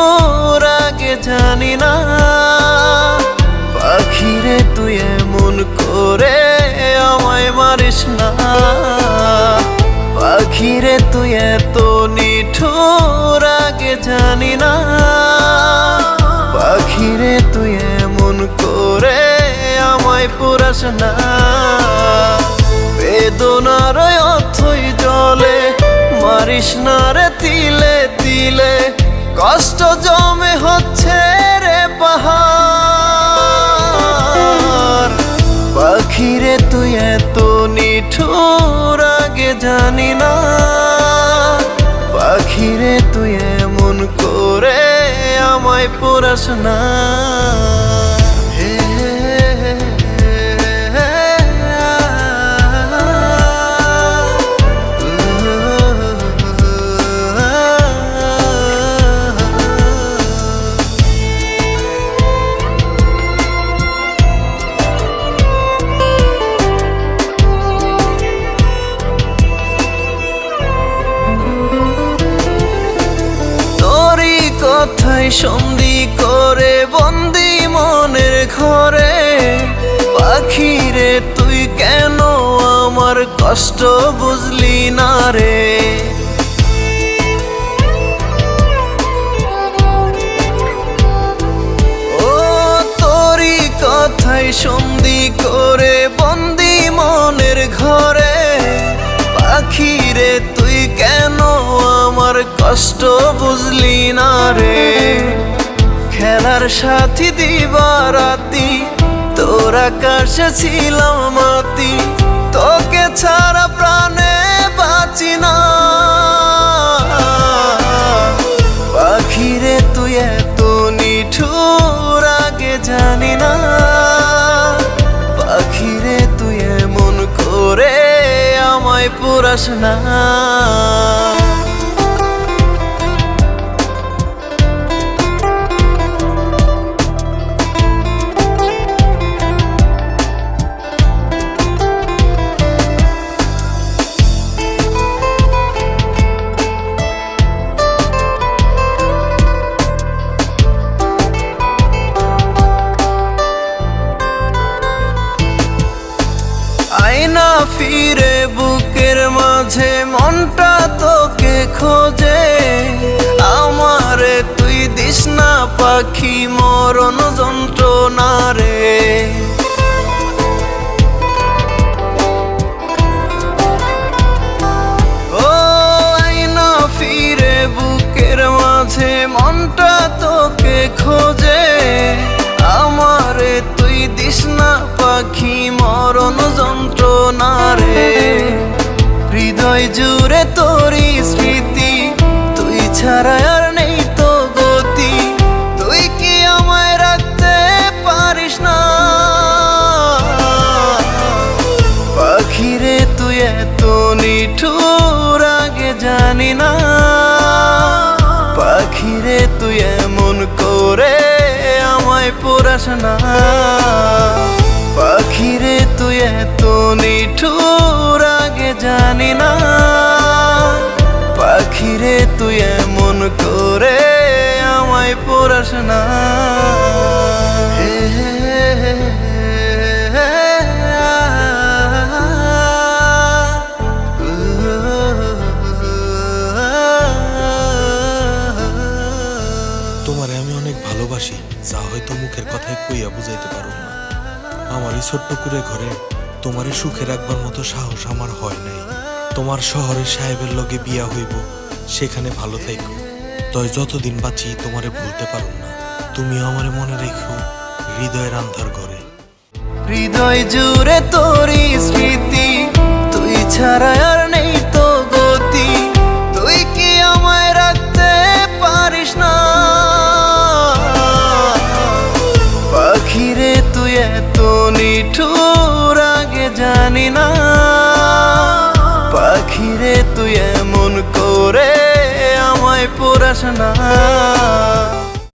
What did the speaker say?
নিঠুর আগে জানি না। পাখিরে তুই এমন করে আমায় মারিস না। পাখিরে তুই এত নিঠুর আগে জানি না। পাখিরে তুই এমন করে আমায় পুরাস না। বেদনার অথই জলে মারিস না রে তিলে তিলে। কষ্ট জমে হচ্ছে রে পাহাড়। পাখিরে তুই এত নিঠুর আগে জানি না। পাখিরে তুই এমন করে আমায় পুরাস না। কথাই সন্ধি করে বন্দি মনের ঘরে। পাখিরে তুই কেন আমার কষ্ট বুঝলি না রে। ও তোরই কথাই সন্ধি করে বন্দি মনের ঘরে। পাখিরে তুই কেন আমার কষ্ট বুঝলি না রে। খেলার সাথী দিবারাতি তোর আকাশে ছিলাম মাতি। তোকে ছাড়া প্রাণে বাঁচি না। পাখিরে তুই এত নিঠুর আগে জানি না। পাখিরে তুই এমন করে আমায় পুরাস না। আয়না ফিরে বুকের মাঝে মনটা তোকে খোঁজে। আমারে তুই দিস না পাখি মরণ যন্ত্রণা রে। ও আয়না ফিরে বুকের মাঝে মনটা তোকে খোঁজে। আমারে তুই দিস না পাখি মরণ যন্ত্রণা রে। হৃদয় জুড়ে তোরই স্মৃতি তুই ছাড়া আর নেই তো গতি। তুই কি আমায় রাখতে পারিস না। পাখিরে তুই এত নিঠুর আগে জানি না। পাখিরে তুই এমন করে আমায় পুরাস না। পাখিরে তুই এত নিঠুর আগে জানি না। পাখিরে তুই এমন করে আমায় পুরাস না। তোমারে আমি অনেক ভালোবাসি, যা হয়তো মুখের কথায় কইয়া বুঝাইতে পারো না। আমার এই ছোট্ট কুড়ে ঘরে তোমারে সুখে রাখবার মতো সাহস আমার হয় নাই। তোমার শহরের সাহেবের লগে বিয়া হইব, সেখানে ভালো থাইকো। তয় যতদিন বাঁচি তোমারে ভুলতে পারো না। তুমিও আমারে মনে রেখো হৃদয়ের আন্ধার ঘরে। হৃদয় জুড়ে তোরই স্মৃতি তুই ছাড়া আর নেই তো গতি। তুই কি আমায় রাখতে পারিস না। পাখিরে তুই এত নিঠুর আগে জানি না। পাখিরে তুই এমন করে আমায় পুরাস না।